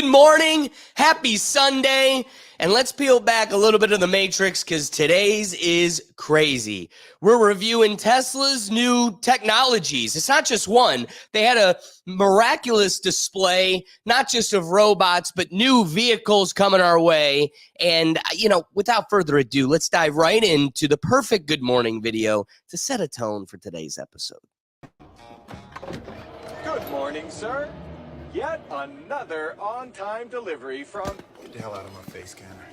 good morning, happy Sunday, and let's peel back a little bit of the Matrix because today's is crazy. We're reviewing Tesla's new technologies. It's not just one. They had a miraculous display, not just of robots, but new vehicles coming our way. And, without further ado, let's dive right into the perfect good morning video to set a tone for today's episode. Good morning, sir. Yet another on-time delivery from... Get the hell out of my face, scanner.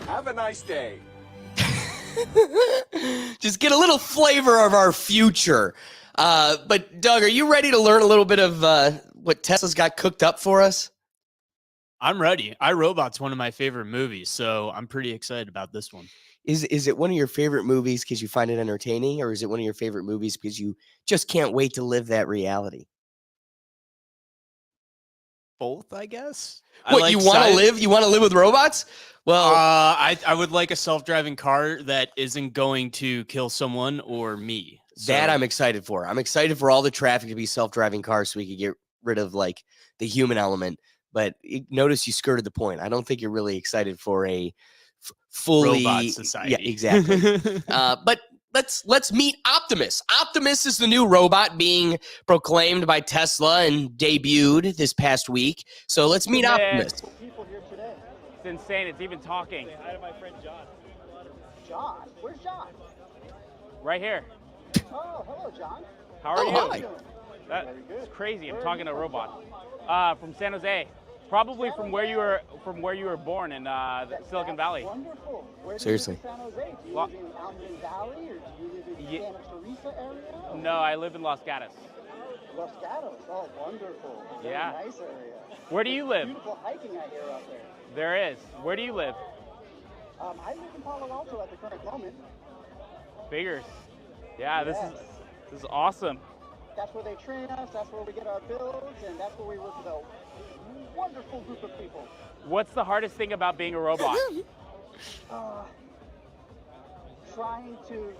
Have a nice day. Just get a little flavor of our future. But Doug, are you ready to learn a little bit of what Tesla's got cooked up for us? I'm ready. iRobot's one of my favorite movies, so I'm pretty excited about this one. Is it one of your favorite movies because you find it entertaining, or is it one of your favorite movies because you just can't wait to live that reality? Both, I guess. What, you want to live? You want to live with robots? Well, I would like a self-driving car that isn't going to kill someone or me. That I'm excited for. I'm excited for all the traffic to be self-driving cars so we could get rid of like the human element. But notice you skirted the point. I don't think you're really excited for a fully robot society. Yeah, exactly. But let's meet Optimus. Optimus is the new robot being proclaimed by Tesla and debuted this past week. So let's meet Optimus. People here today. It's insane. It's even talking. Say hi to my friend John. John? Where's John? Right here. Oh, hello, John. How are you? Hi. That's crazy. I'm talking to a robot. From San Jose. Probably from where you were born in Silicon Valley. Wonderful. Where Seriously. Do you live in San Jose? Do you live in Almond Valley, or do you live in Santa Teresa area? No, I live in Los Gatos. Los Gatos. Oh, wonderful. Very Yeah. nice area. Where do you live? Beautiful hiking I hear out there. There is. Where do you live? I live in Palo Alto at the current moment. Figures. Yeah, Yes. this is awesome. That's where they train us. That's where we get our builds, and that's where we work with a wonderful group of people. What's the hardest thing about being a robot? Trying to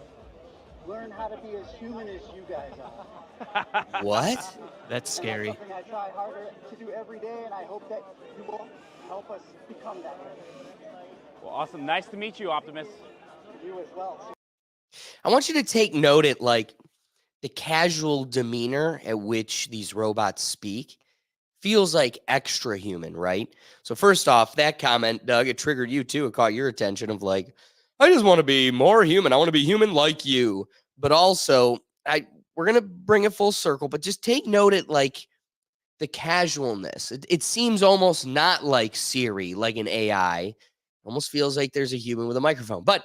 learn how to be as human as you guys are. What? That's scary. And that's something I try harder to do every day, and I hope that you will help us become that way. Well, awesome. Nice to meet you, Optimus. You as well. I want you to take note at like the casual demeanor at which these robots speak. Feels like extra human, right? So first off, that comment, Doug, it triggered you too. It caught your attention of like, I just want to be more human. I want to be human like you. But also, we're going to bring it full circle, but just take note at like the casualness. It seems almost not like Siri, like an AI. Almost feels like there's a human with a microphone. But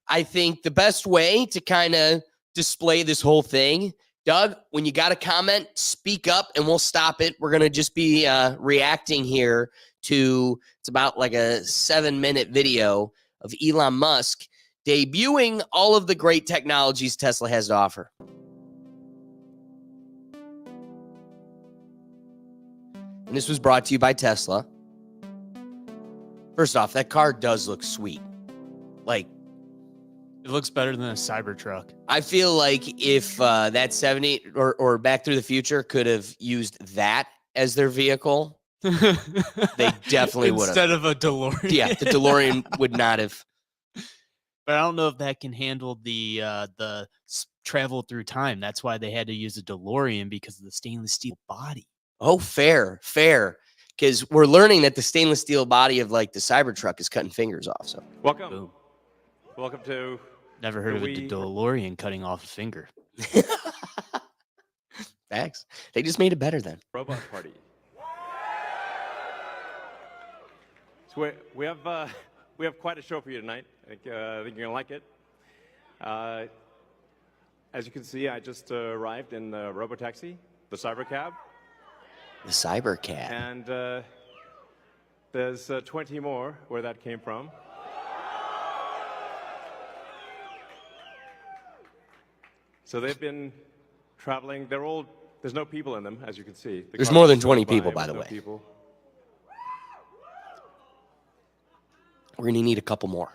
I think the best way to kind of display this whole thing, Doug, when you got a comment, speak up and we'll stop it. We're going to just be reacting here to, it's about like a 7-minute video of Elon Musk debuting all of the great technologies Tesla has to offer. And this was brought to you by Tesla. First off, that car does look sweet. Like, It looks better than a Cybertruck. I feel like if that 70 or Back Through the Future could have used that as their vehicle, they definitely would have. Instead of a DeLorean. Yeah, the DeLorean would not have. But I don't know if that can handle the travel through time. That's why they had to use a DeLorean, because of the stainless steel body. Oh, fair. Because we're learning that the stainless steel body of like the Cybertruck is cutting fingers off. So Welcome. Boom. Welcome to... Never heard of a DeLorean cutting off a finger. Facts. They just made it better then. Robot Party. So we have quite a show for you tonight. I think you're gonna like it. As you can see, I just arrived in the Robotaxi, the Cybercab, The Cybercab. and there's 20 more where that came from. So they've been traveling. There's no people in them, as you can see. There's more than 20 people, by the way. People. We're going to need a couple more.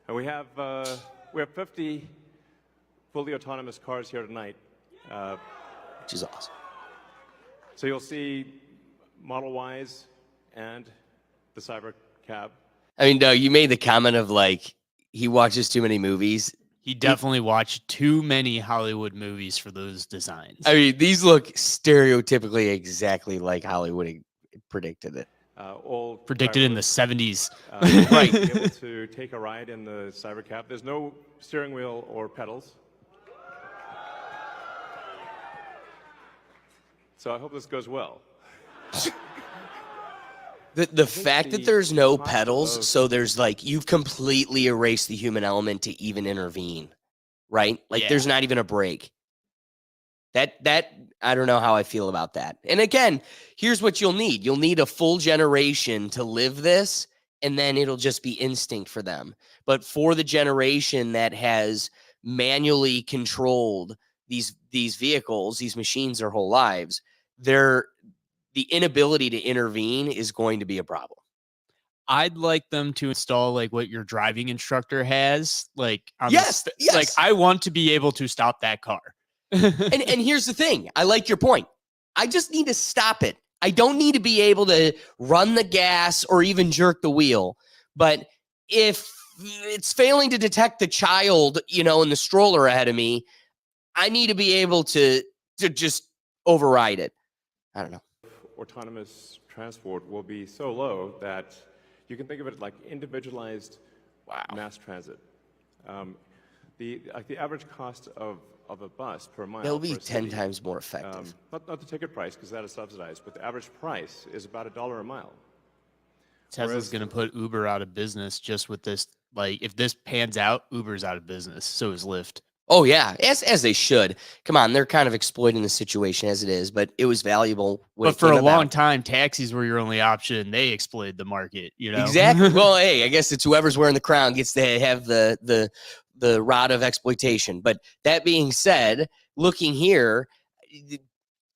And we have 50 fully autonomous cars here tonight. Which is awesome. So you'll see Model Ys and the Cybercab. I mean, no, you made the comment of like he watches too many movies. He definitely watched too many Hollywood movies for those designs. I mean, these look stereotypically exactly like Hollywood predicted it. All Predicted in the driverless, 70s. Right. be able to take a ride in the Cybercab. There's no steering wheel or pedals. So I hope this goes well. The fact that there's no cost pedals, of- so there's like you've completely erased the human element to even intervene, right? Like Yeah. there's not even a break. That I don't know how I feel about that. And again, here's what you'll need. You'll need a full generation to live this, and then it'll just be instinct for them. But for the generation that has manually controlled these vehicles, these machines their whole lives, the inability to intervene is going to be a problem. I'd like them to install like what your driving instructor has. Like, on the Yes, yes. like I want to be able to stop that car. And here's the thing. I like your point. I just need to stop it. I don't need to be able to run the gas or even jerk the wheel. But if it's failing to detect the child, in the stroller ahead of me, I need to be able to just override it. I don't know. Autonomous transport will be so low that you can think of it like individualized mass transit. The average cost of a bus per mile. It'll be for a 10 city, times more effective. not the ticket price, because that is subsidized, but the average price is about $1 a mile. Tesla's Whereas- going to put Uber out of business just with this. Like, if this pans out, Uber's out of business. So is Lyft. Oh, yeah, as they should. Come on, they're kind of exploiting the situation as it is, but it was valuable. When But it for came a long about. time, taxis were your only option. They exploited the market, Exactly. Well, hey, I guess it's whoever's wearing the crown gets to have the rod of exploitation. But that being said, looking here,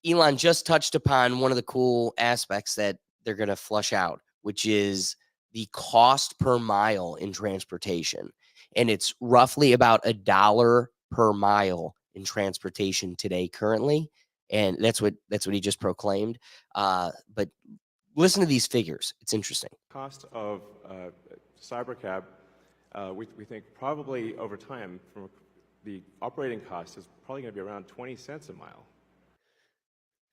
Elon just touched upon one of the cool aspects that they're going to flush out, which is the cost per mile in transportation. And it's roughly about $1 per mile in transportation today currently. And that's what he just proclaimed. But listen to these figures. It's interesting. Cost of Cybercab, we think probably over time, from the operating cost is probably going to be around 20 cents a mile.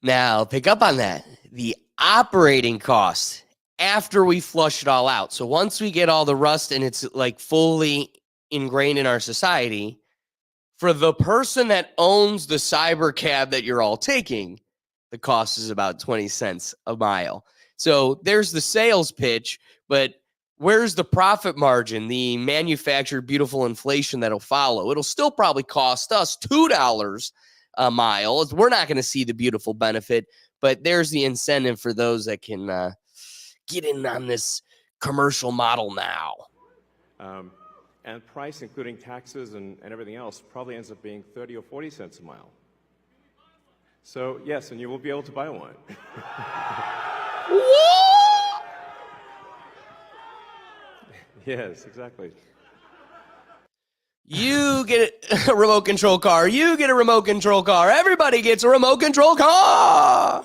Now, pick up on that. The operating cost after we flush it all out. So once we get all the rust and it's like fully ingrained in our society, for the person that owns the Cybercab that you're all taking, the cost is about 20 cents a mile. So there's the sales pitch, but where's the profit margin, the manufactured beautiful inflation that'll follow? It'll still probably cost us $2 a mile. We're not going to see the beautiful benefit, but there's the incentive for those that can get in on this commercial model now. And price, including taxes and everything else, probably ends up being 30 or 40 cents a mile. So, yes, and you will be able to buy one. Yes, exactly. You get a remote control car. You get a remote control car. Everybody gets a remote control car.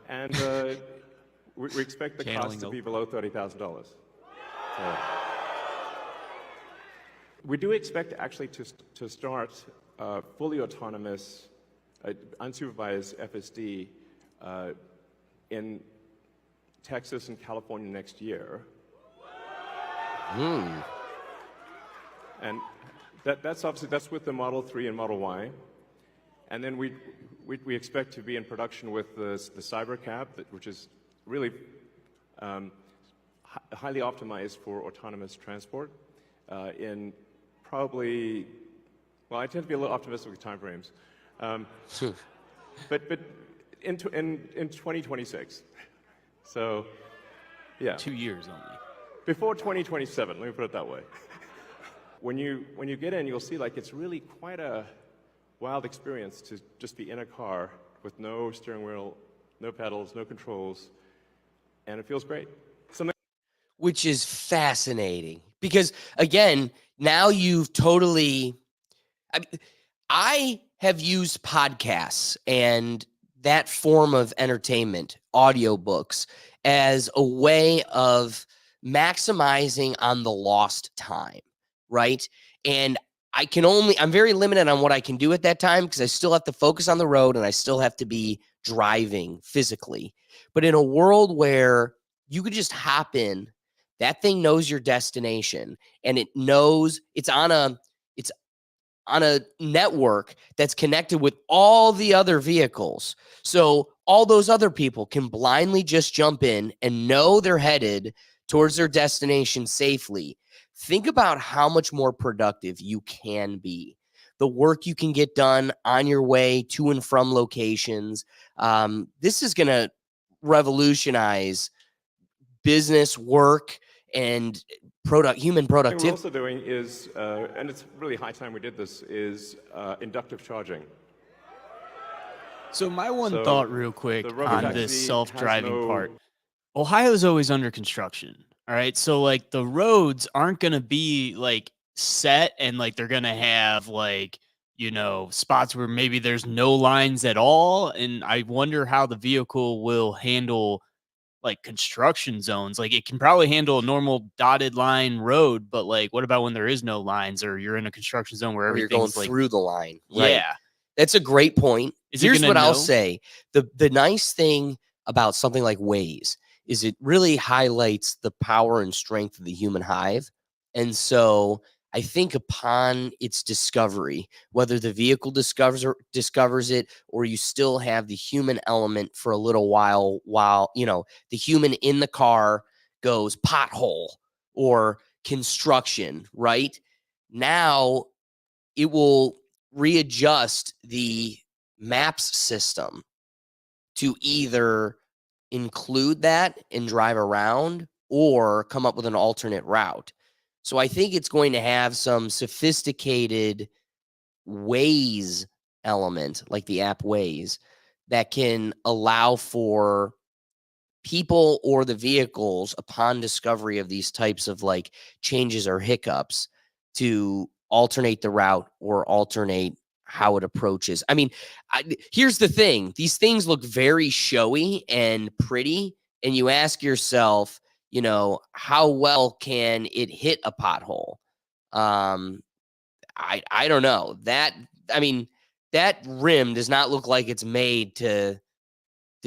And we expect the Channeling cost to the- be below $30,000. We do expect actually to start fully autonomous, unsupervised FSD in Texas and California next year. And that's obviously with the Model 3 and Model Y. And then we expect to be in production with the Cybercab, which is really highly optimized for autonomous transport in probably, well, I tend to be a little optimistic with timeframes, but in 2026. So, yeah. 2 years only. Before 2027, let me put it that way. When you get in, you'll see like it's really quite a wild experience to just be in a car with no steering wheel, no pedals, no controls, and it feels great. Which is fascinating because, again, now you've totally. I have used podcasts and that form of entertainment, audiobooks, as a way of maximizing on the lost time, right? And I'm very limited on what I can do at that time because I still have to focus on the road and I still have to be driving physically. But in a world where you could just hop in, that thing knows your destination and it knows it's on a network that's connected with all the other vehicles. So all those other people can blindly just jump in and know they're headed towards their destination safely. Think about how much more productive you can be. The work you can get done on your way to and from locations. This is going to revolutionize business, work, and human What we're productivity. also doing is, and it's really high time we did this, is inductive charging. So my one So thought real quick the on robotaxi this has self-driving no- part. Ohio's always under construction. All right. So like the roads aren't going to be like set and like they're going to have like, spots where maybe there's no lines at all. And I wonder how the vehicle will handle like construction zones. Like it can probably handle a normal dotted line road, but like what about when there is no lines or you're in a construction zone where Or you're going everything's like, through the line. Right? yeah. That's a great point. Is it Here's gonna what I'll know? say. The nice thing about something like Waze is it really highlights the power and strength of the human hive. And so I think upon its discovery, whether the vehicle discovers it or you still have the human element for a little while the human in the car goes pothole or construction, right? Now it will readjust the maps system to either include that and drive around or come up with an alternate route. So I think it's going to have some sophisticated Waze element, like the app Waze, that can allow for people or the vehicles upon discovery of these types of like changes or hiccups to alternate the route or alternate how it approaches. I mean, here's the thing. These things look very showy and pretty. And you ask yourself, how well can it hit a pothole? I don't know. That rim does not look like it's made to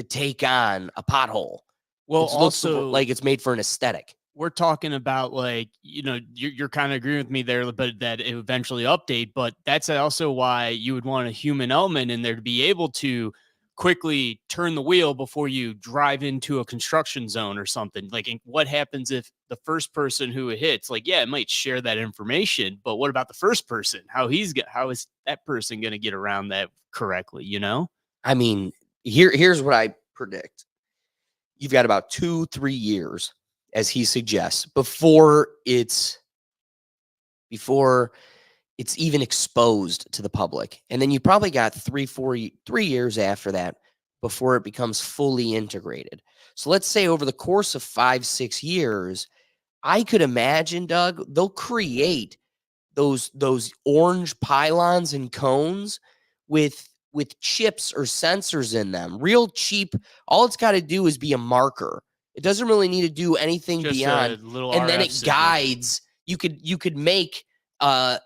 take on a pothole. Well, It looks also like it's made for an aesthetic. we're talking about like, you're kind of agreeing with me there, but that it eventually update, but that's also why you would want a human element in there to be able to quickly turn the wheel before you drive into a construction zone or something. Like, what happens if the first person who it hits, like, yeah, it might share that information, but what about the first person? How is that person going to get around that correctly? I mean, here's what I predict. You've got about 2-3 years, as he suggests, before it's even exposed to the public. And then you probably got 3 years after that before it becomes fully integrated. So let's say over the course of 5-6 years, I could imagine, Doug, they'll create those orange pylons and cones with chips or sensors in them, real cheap. All it's got to do is be a marker. It doesn't really need to do anything Just beyond. a little And then RF it signal. guides. You could make a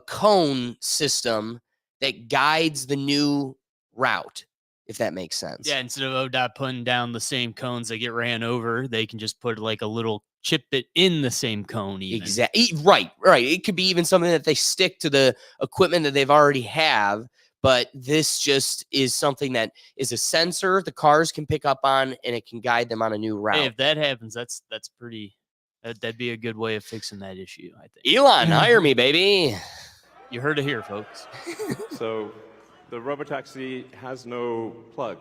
cone system that guides the new route, if that makes sense. Yeah, instead of ODOT putting down the same cones that get ran over, they can just put like a little chip it in the same cone. Exactly. Right. It could be even something that they stick to the equipment that they've already have. But this just is something that is a sensor the cars can pick up on, and it can guide them on a new route. Hey, if that happens, that's pretty. That'd be a good way of fixing that issue, I think. Elon, hire me, baby. You heard it here, folks. So the robotaxi has no plug.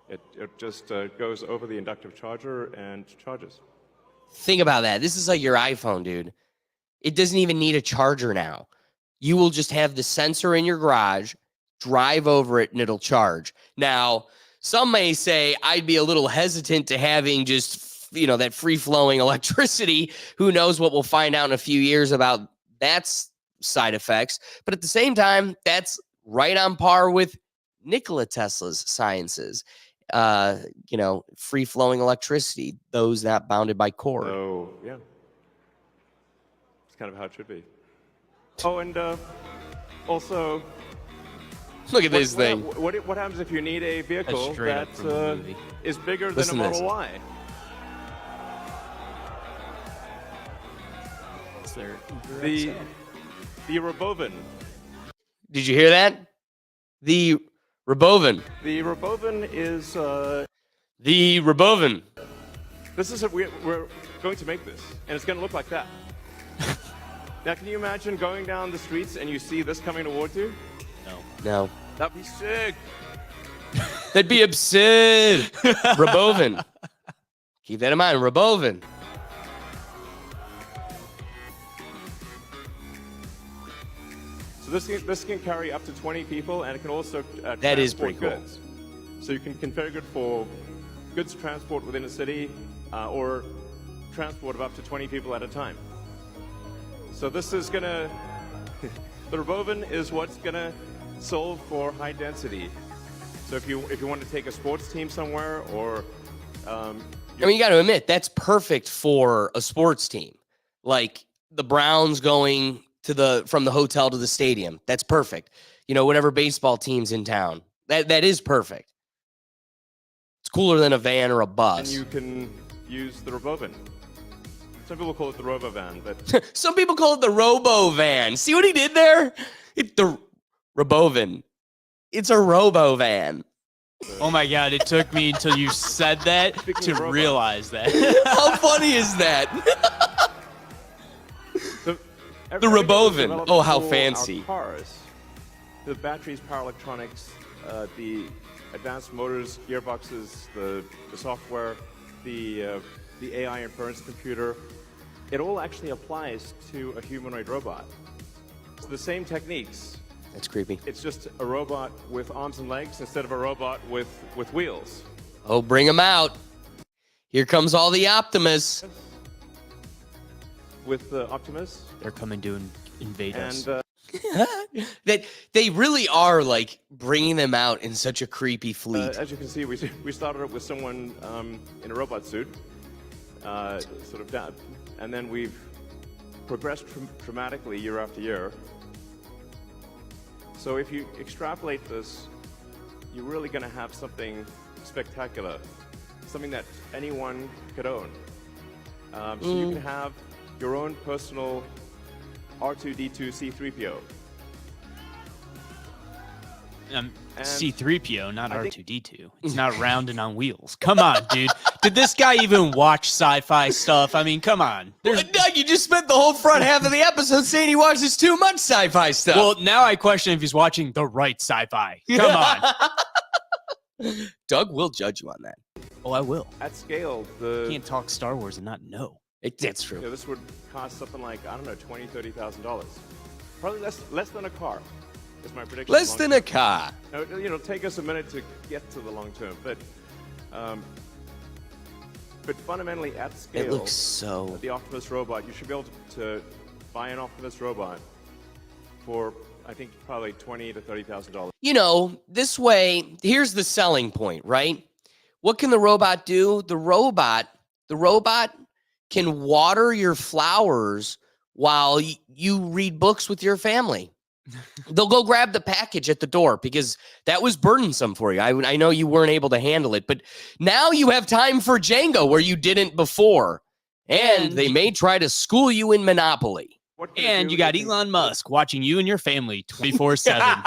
It just goes over the inductive charger and charges. Think about that. This is like your iPhone, dude. It doesn't even need a charger now. You will just have the sensor in your garage, drive over it, and it'll charge. Now, some may say I'd be a little hesitant to having just, that free-flowing electricity. Who knows what we'll find out in a few years about that side effects. But at the same time, that's right on par with Nikola Tesla's sciences, free flowing electricity, those not bounded by cord. So, yeah. It's kind of how it should be. Oh, and also, Look at this thing. what happens if you need a vehicle straight that up from the movie. is bigger Listen than a to this. Model Y? Is there The Robovan. Did you hear that? The Robovan. The Robovan is. The Robovan. This is we're going to make this, and it's going to look like that. Now, can you imagine going down the streets and you see this coming towards you? No. That'd be sick. That'd be absurd. Robovan. Keep that in mind. Robovan. So this can carry up to 20 people, and it can also That is transport pretty cool. goods. So you can configure it for goods transport within a city, or transport of up to 20 people at a time. So this is gonna. The Robovan is what's gonna solve for high density. So if you want to take a sports team somewhere, or you got to admit, that's perfect for a sports team. Like the Browns going from the hotel to the stadium. That's perfect. Whatever baseball team's in town. That is perfect. It's cooler than a van or a bus. and you can use the Robovan. Some people call it the Robovan, but Some people call it the Robovan. See what he did there? It's the Robovan. It's a Robovan. Oh my God! It took me until you said that Speaking to of robots. realize that. How funny is that? the Robovan. developed Oh, how for our fancy. Cars. The batteries, power electronics, the advanced motors, gearboxes, the software, the AI inference computer. It all actually applies to a humanoid robot. It's the same techniques. That's creepy. It's just a robot with arms and legs instead of a robot with wheels. Oh, bring him out. Here comes all the Optimus. With Optimus. They're coming to invade us. And That they really are like bringing them out in such a creepy fleet. as you can see, we started up with someone in a robot suit, sort of down, and then we've progressed dramatically year after year. So if you extrapolate this, you're really going to have something spectacular, something that anyone could own. So you can have your own personal R2-D2 C-3PO. And C-3PO, not I think- R2-D2. It's not round and on wheels. Come on, dude. Did this guy even watch sci-fi stuff? I mean, come on. Doug, you just spent the whole front half of the episode saying he watches too much sci-fi stuff. Well, now I question if he's watching the right sci-fi. Come on. Doug will judge you on that. Oh, I will. At scale, You can't talk Star Wars and not know. That's true. this would cost something like, I don't know, $20,000, $30,000. Probably less than a car. Is my prediction. Less long than term. a car. Now, it'll take us a minute to get to the long term, but fundamentally at scale, It looks so. the Optimus robot, you should be able to buy an Optimus robot for, I think, probably $20,000 to $30,000. This way, here's the selling point, right? What can the robot do? The robot can water your flowers while you read books with your family. They'll go grab the package at the door because that was burdensome for you. I know you weren't able to handle it, but now you have time for Jenga where you didn't before. And they may try to school you in Monopoly. What can it And do? you got It can- Elon Musk watching you and your family 24/7.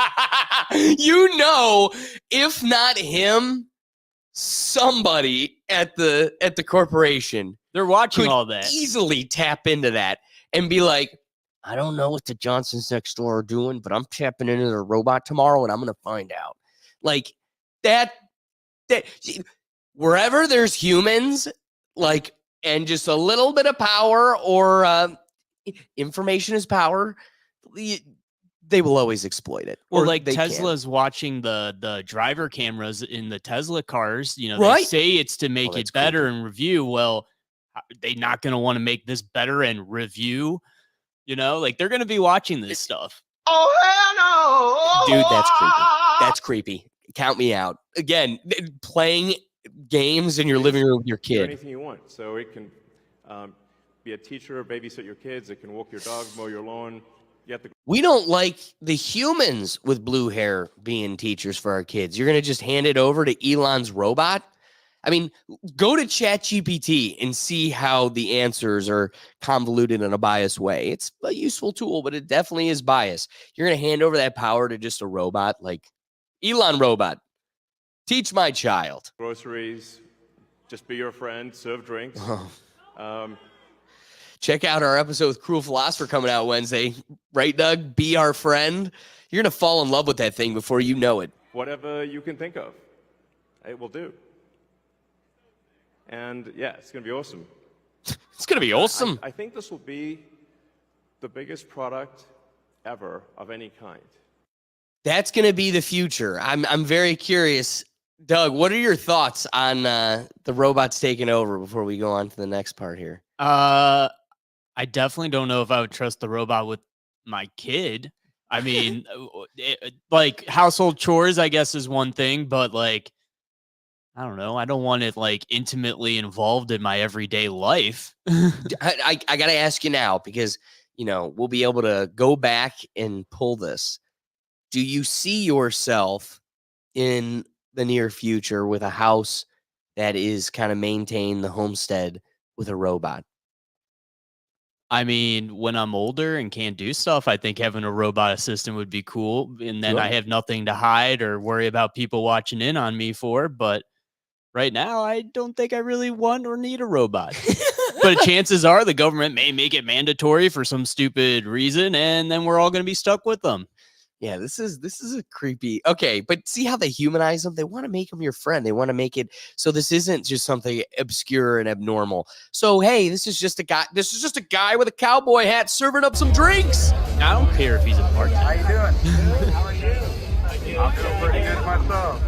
If not him, somebody at the corporation They're watching could all that. easily tap into that and be like, I don't know what the Johnsons next door are doing, but I'm tapping into their robot tomorrow and I'm going to find out. Like that wherever there's humans, like, and just a little bit of power or information is power, they will always exploit it. Well, Or like they can. Tesla's watching the driver cameras in the Tesla cars. They Right. say it's to make that's it better and review. Well, they not going to want to make this better and review. Like they're going to be watching this stuff. Dude, that's creepy. That's creepy. Count me out. Again, playing games in your living room with your Do kid. anything you want. So it can be a teacher, babysit your kids. It can walk your dog, mow your lawn. You have to. We don't like the humans with blue hair being teachers for our kids. You're going to just hand it over to Elon's robot? I mean, go to ChatGPT and see how the answers are convoluted in a biased way. It's a useful tool, but it definitely is biased. You're going to hand over that power to just a robot like Elon robot. Teach my child. Groceries, just be your friend, serve drinks. Check out our episode with Cruel Philosopher coming out Wednesday. Right, Doug? Be our friend. You're going to fall in love with that thing before you know it. Whatever you can think of, it will do. And yeah, it's going to be awesome. It's going to be awesome. I think this will be the biggest product ever of any kind. That's going to be the future. I'm very curious. Doug, what are your thoughts on the robots taking over before we go on to the next part here? I definitely don't know if I would trust the robot with my kid. I mean, like household chores, I guess, is one thing, but like, I don't know. I don't want it like intimately involved in my everyday life. I got to ask you now because, we'll be able to go back and pull this. Do you see yourself in the near future with a house that is kind of maintained the homestead with a robot? I mean, when I'm older and can't do stuff, I think having a robot assistant would be cool. And then I have nothing to hide or worry about people watching in on me for. But right now, I don't think I really want or need a robot. But chances are the government may make it mandatory for some stupid reason, and then we're all going to be stuck with them. Yeah, this is a creepy. Okay, but see how they humanize them? They want to make them your friend. They want to make it so this isn't just something obscure and abnormal. So hey, this is just a guy with a cowboy hat serving up some drinks. I don't care if he's a bartender. How you doing? Good. How are you? I'm doing pretty good myself.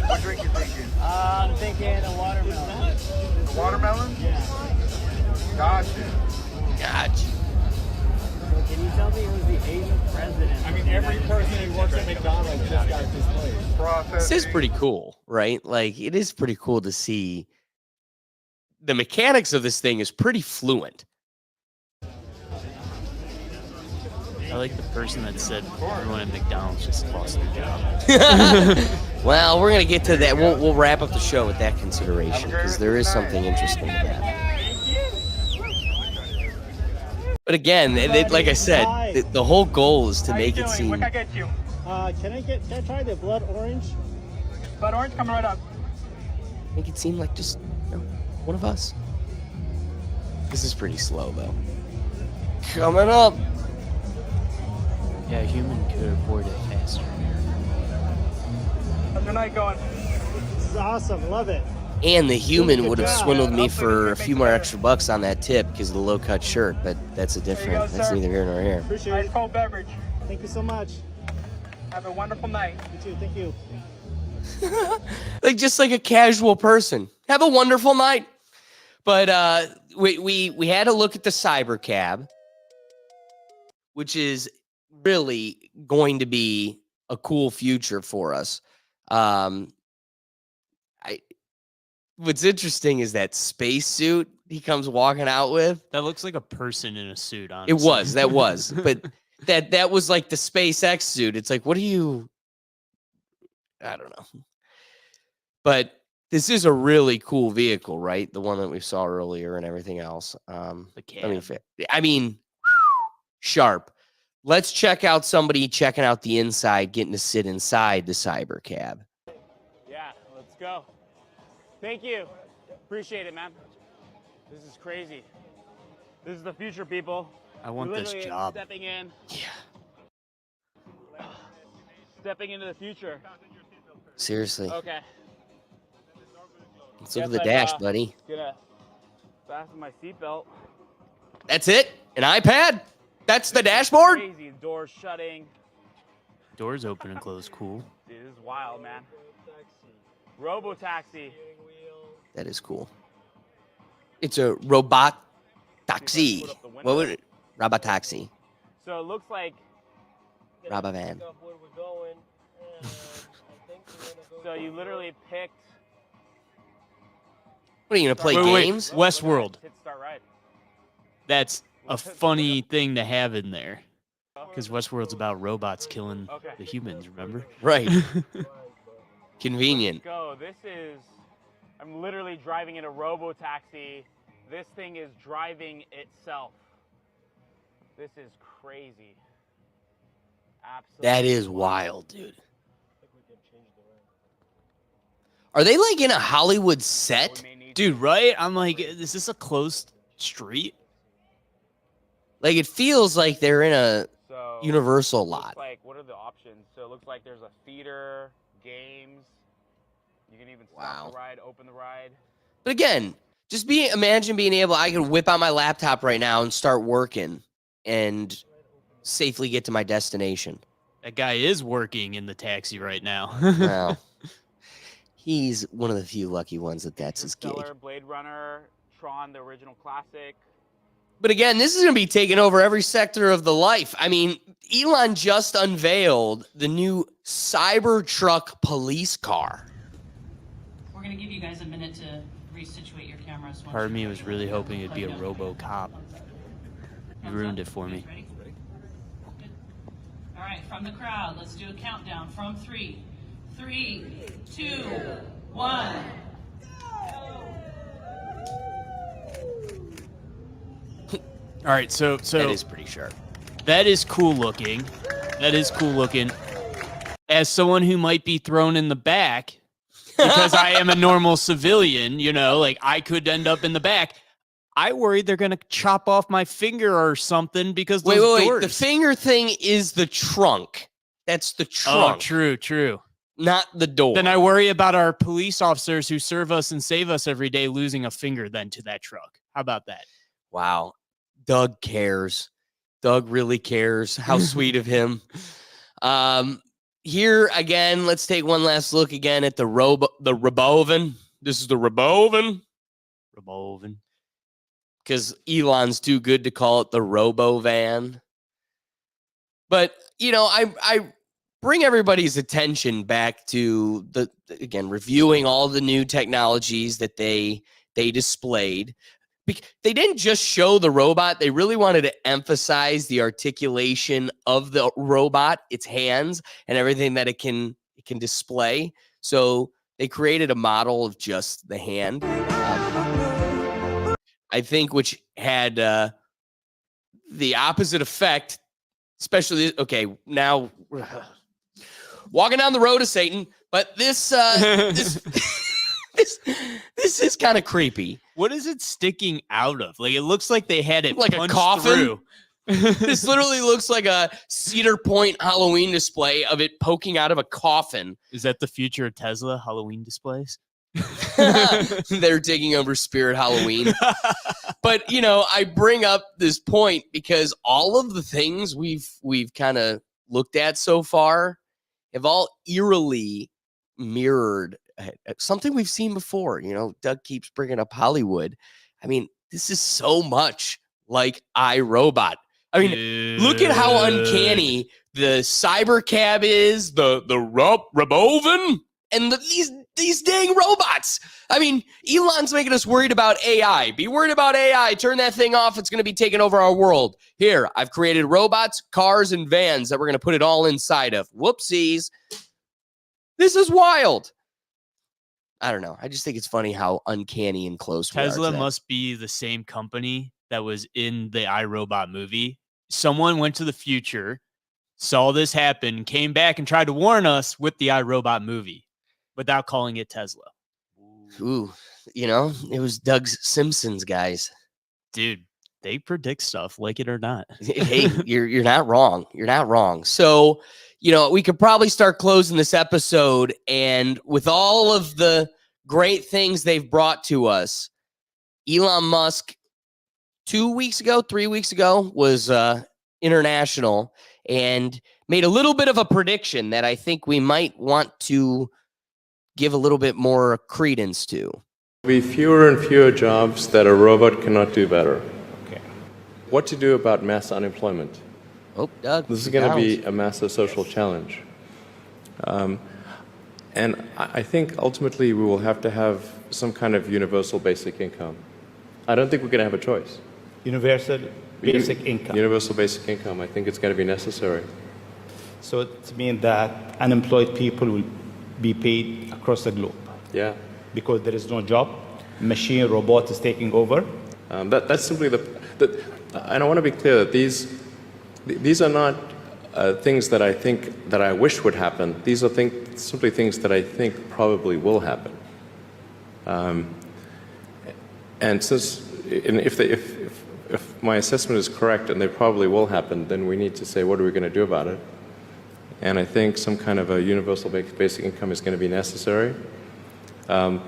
What drink you thinking? I'm thinking a watermelon. Watermelon? Yeah. Gotcha. Can you tell me who's the Asian president? I mean, every person who works at McDonald's just got this place. This is pretty cool, right? Like, it is pretty cool to see. The mechanics of this thing is pretty fluent. I like the person that said everyone at McDonald's just lost their job. Well, we're gonna get to that. We'll wrap up the show with that consideration because there is something interesting to that. But again, like I said, the whole goal is to make it seem. What can I get you? Can I try the blood orange? Blood orange coming right up. Make it seem like just one of us. This is pretty slow though. Coming up. Yeah, a human could afford it faster. How's your night going? This is awesome. Love it. And the human would have swindled me for a few more extra bucks on that tip because of the low-cut shirt, but that's that's neither here nor here. Appreciate Nice it. cold beverage. Thank you so much. Have a wonderful night. You too. Thank you. Like just like a casual person. Have a wonderful night. But we had to look at the Cybercab, which is really going to be a cool future for us. What's interesting is that spacesuit he comes walking out with. That looks like a person in a suit, honestly. That was. But that was like the SpaceX suit. It's like, what are you? I don't know. But this is a really cool vehicle, right? The one that we saw earlier and everything else. The cab. I mean, sharp. Let's check out somebody checking out the inside, getting to sit inside the Cybercab. Yeah, let's go. Thank you. Appreciate it, man. This is crazy. This is the future, people. I want We're this literally job. Stepping in. Yeah. Stepping into the future. Seriously. Okay. Let's look at the dash, buddy. Gonna fasten my seatbelt. That's it. An iPad. That's the dashboard. Crazy. Doors shutting. Doors open and close, cool. Dude, this is wild, man. Robo-taxi. That is cool. It's a robot taxi. What would it? Robot taxi. So it looks like Robovan. So you literally picked. What are you gonna play Wait, games? Westworld. Hit start ride. That's a funny thing to have in there. Because Westworld's about robots killing the humans, remember? Right. Convenient. Go. This is. I'm literally driving in a robo-taxi. This thing is driving itself. This is crazy. Absolutely. That is wild, dude. Are they like in a Hollywood set? Dude, right? I'm like, is this a closed street? Like it feels like they're in a So, Universal looks lot. like, what are the options? So it looks like there's a theater, games. You can even stop the ride, open the ride. But again, just imagine being able, I could whip out my laptop right now and start working and safely get to my destination. That guy is working in the taxi right now. Wow. He's one of the few lucky ones that's his gig. Interstellar, Blade Runner, Tron, the original classic. But again, this is going to be taking over every sector of the life. I mean, Elon just unveiled the new Cybertruck police car. We're going to give you guys a minute to resituate your cameras. Part of me was really hoping it'd be a RoboCop. You ruined it for me. Ready? Good. All right, from the crowd, let's do a countdown from 3. 3, 2, 1. All right, so That is pretty sharp. that is cool looking. That is cool looking. As someone who might be thrown in the back, because I am a normal civilian, you know, like I could end up in the back. I worry they're gonna chop off my finger or something because those Wait. doors. The finger thing is the trunk. That's the Oh, trunk, true. not the door. Then I worry about our police officers who serve us and save us every day losing a finger then to that truck. How about that? Wow. Doug cares. Doug really cares. How sweet of him. Here again, let's take one last look again at the Robovan. This is the Robovan. Revolving. Because Elon's too good to call it the Robovan. But, you know, I bring everybody's attention back to again, reviewing all the new technologies that they displayed. They didn't just show the robot. They really wanted to emphasize the articulation of the robot, its hands, and everything that it can display. So they created a model of just the hand. I think which had the opposite effect, especially, okay, now walking down the road of Satan, but this this is kind of creepy. What is it sticking out of? Like, it looks like they had it Like a punched coffin? through. This literally looks like a Cedar Point Halloween display of it poking out of a coffin. Is that the future of Tesla Halloween displays? They're taking over Spirit Halloween. But, you know, I bring up this point because all of the things we've kind of looked at so far have all eerily mirrored something we've seen before. You know, Doug keeps bringing up Hollywood. I mean, this is so much like iRobot. I mean, look at how uncanny the Cybercab is, the Robovan, and these dang robots. I mean, Elon's making us worried about AI. Be worried about AI. Turn that thing off. It's going to be taking over our world. Here, I've created robots, cars, and vans that we're going to put it all inside of. Whoopsies. This is wild. I don't know. I just think it's funny how uncanny and close we are to Tesla that. must be the same company that was in the iRobot movie. Someone went to the future, saw this happen, came back and tried to warn us with the iRobot movie without calling it Tesla. Ooh, you know, it was Doug's Simpsons guys. Dude, they predict stuff, like it or not. Hey, you're not wrong. You're not wrong. So, you know, we could probably start closing this episode, and with all of the great things they've brought to us, Elon Musk 3 weeks ago was international and made a little bit of a prediction that I think we might want to give a little bit more credence to. There'll be fewer and fewer jobs that a robot cannot do better. Okay. What to do about mass unemployment? Oh, Doug. This is going to be a massive social challenge. And I think ultimately we will have to have some kind of universal basic income. I don't think we're going to have a choice. Universal basic income. Universal basic income. I think it's going to be necessary. So it means that unemployed people will be paid across the globe. Yeah. Because there is no job, machine, robot is taking over. That's simply and I want to be clear that these are not things that I think that I wish would happen. These are simply things that I think probably will happen. And if my assessment is correct and they probably will happen, then we need to say, what are we going to do about it? And I think some kind of a universal basic income is going to be necessary. Now,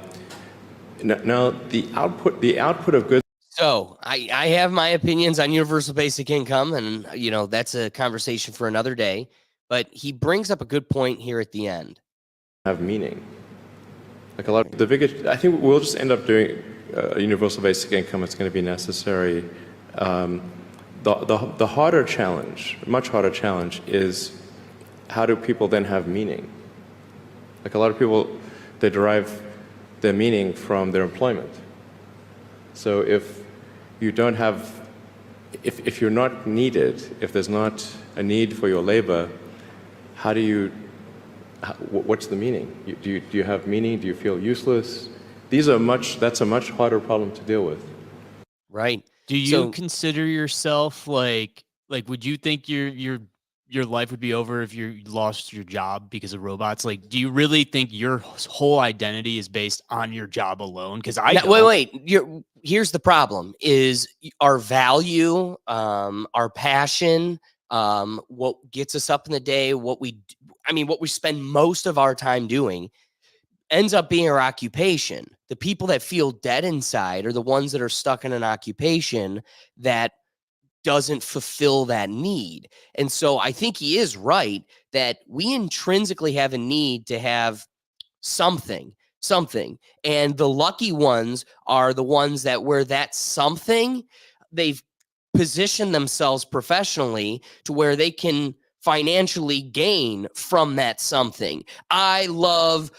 the output of goods. So I have my opinions on universal basic income, and that's a conversation for another day. But he brings up a good point here at the end. Have meaning. Like a lot of the biggest, I think we'll just end up doing a universal basic income. It's going to be necessary. The harder challenge, much harder challenge, is how do people then have meaning? Like a lot of people, they derive their meaning from their employment. So if you don't have, if you're not needed, if there's not a need for your labor, what's the meaning? Do you have meaning? Do you feel useless? That's a much harder problem to deal with. Right. Do you consider yourself like would you think your life would be over if you lost your job because of robots? Like, do you really think your whole identity is based on your job alone? Because wait. Here's the problem: is our value, our passion, what gets us up in the day, what we spend most of our time doing, ends up being our occupation. The people that feel dead inside are the ones that are stuck in an occupation that doesn't fulfill that need. And so I think he is right that we intrinsically have a need to have something. And the lucky ones are the ones that where that something, they've positioned themselves professionally to where they can financially gain from that something. I love,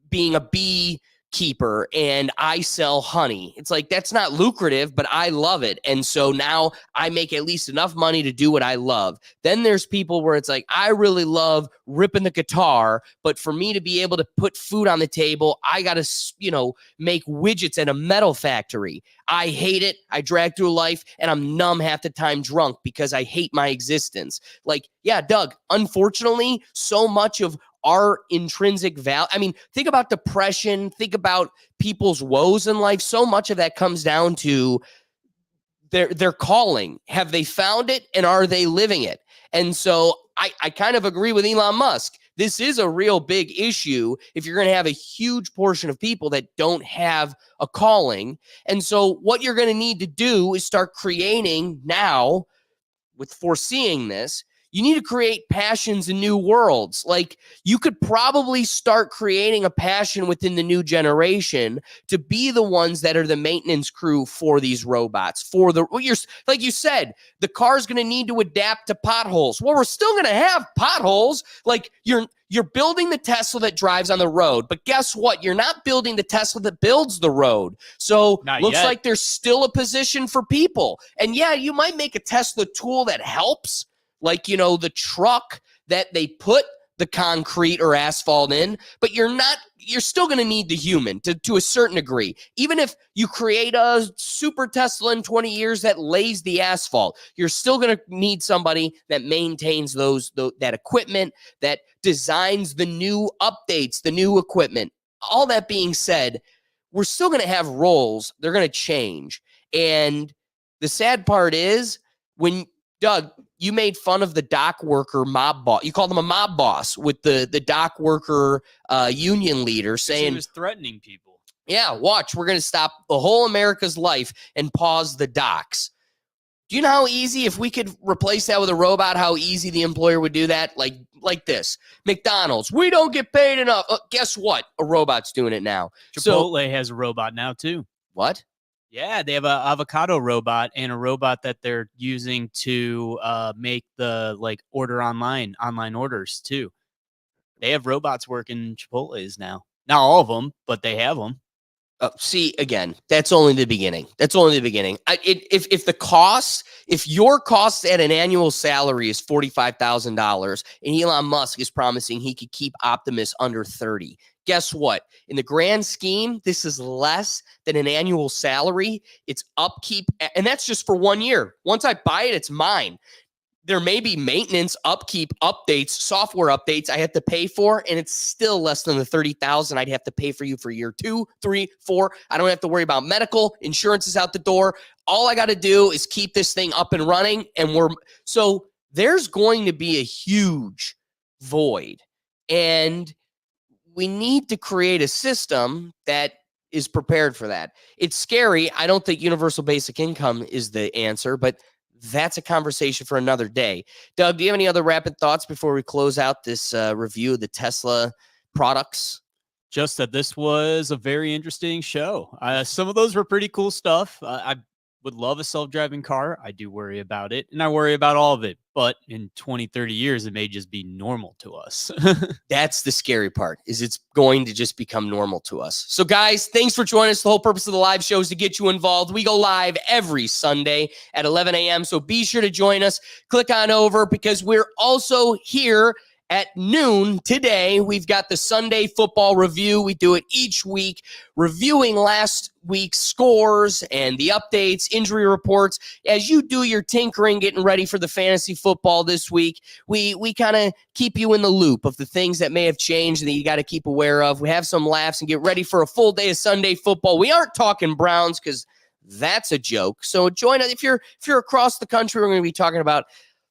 being a beekeeper and I sell honey. It's like, that's not lucrative, but I love it. And so now I make at least enough money to do what I love. Then there's people where it's like, I really love ripping the guitar, but for me to be able to put food on the table, I got to, make widgets at a metal factory. I hate it. I drag through life and I'm numb half the time drunk because I hate my existence. Like, yeah, Doug, unfortunately, so much of our intrinsic value. Think about depression, think about people's woes in life. So much of that comes down to their calling. Have they found it and are they living it? And so I kind of agree with Elon Musk. This is a real big issue if you're going to have a huge portion of people that don't have a calling. And so what you're going to need to do is start creating now, with foreseeing this, you need to create passions in new worlds. Like, you could probably start creating a passion within the new generation to be the ones that are the maintenance crew for these robots. Like you said, the car's going to need to adapt to potholes. Well, we're still going to have potholes. Like, you're building the Tesla that drives on the road, but guess what? You're not building the Tesla that builds the road. So looks like there's still a position for people. And yeah, you might make a Tesla tool that helps, like, the truck that they put the concrete or asphalt in, but you're still going to need the human to a certain degree. Even if you create a super Tesla in 20 years that lays the asphalt, you're still going to need somebody that maintains that equipment, that designs the new updates, the new equipment. All that being said, we're still going to have roles. They're going to change. And the sad part is, when Doug, you made fun of the dock worker mob boss. You called him a mob boss with the dock worker union leader, saying he was threatening people. Yeah, watch, we're going to stop the whole America's life and pause the docks. Do you know how easy, if we could replace that with a robot, how easy the employer would do that? Like this. McDonald's, we don't get paid enough. Guess what? A robot's doing it now. Chipotle has a robot now too. What? Yeah, they have an avocado robot and a robot that they're using to make the order online orders too. They have robots working Chipotle's now. Not all of them, but they have them. See, again, that's only the beginning. That's only the beginning. If your cost at an annual salary is $45,000 and Elon Musk is promising he could keep Optimus under 30, guess what? In the grand scheme, this is less than an annual salary. It's upkeep, and that's just for 1 year. Once I buy it, it's mine. There may be maintenance, upkeep, updates, software updates I have to pay for, and it's still less than the $30,000 I'd have to pay for you for year 2, 3, 4. I don't have to worry about medical. Insurance is out the door. All I got to do is keep this thing up and running, and so there's going to be a huge void, and we need to create a system that is prepared for that. It's scary. I don't think universal basic income is the answer, but that's a conversation for another day. Doug, do you have any other rapid thoughts before we close out this review of the Tesla products? Just that this was a very interesting show. Some of those were pretty cool stuff. I would love a self-driving car. I do worry about it, and I worry about all of it. But in 20, 30 years, it may just be normal to us. That's the scary part, is it's going to just become normal to us. So, guys, thanks for joining us. The whole purpose of the live show is to get you involved. We go live every Sunday at 11 a.m., so be sure to join us. Click on over, because we're also here at noon today. We've got the Sunday football review. We do it each week, reviewing last week's scores and the updates, injury reports. As you do your tinkering, getting ready for the fantasy football this week, we kind of keep you in the loop of the things that may have changed that you got to keep aware of. We have some laughs and get ready for a full day of Sunday football. We aren't talking Browns because that's a joke. So join us. If you're across the country, we're going to be talking about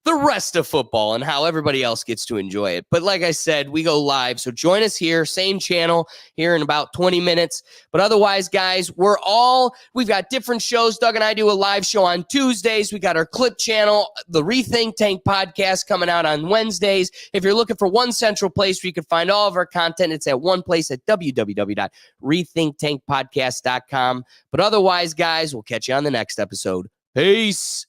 the rest of football and how everybody else gets to enjoy it. But like I said, we go live. So join us here, same channel, here in about 20 minutes. But otherwise, guys, we've got different shows. Doug and I do a live show on Tuesdays. We got our clip channel, the REthink Tank podcast, coming out on Wednesdays. If you're looking for one central place where you can find all of our content, it's at one place at www.rethinktankpodcast.com. But otherwise, guys, we'll catch you on the next episode. Peace.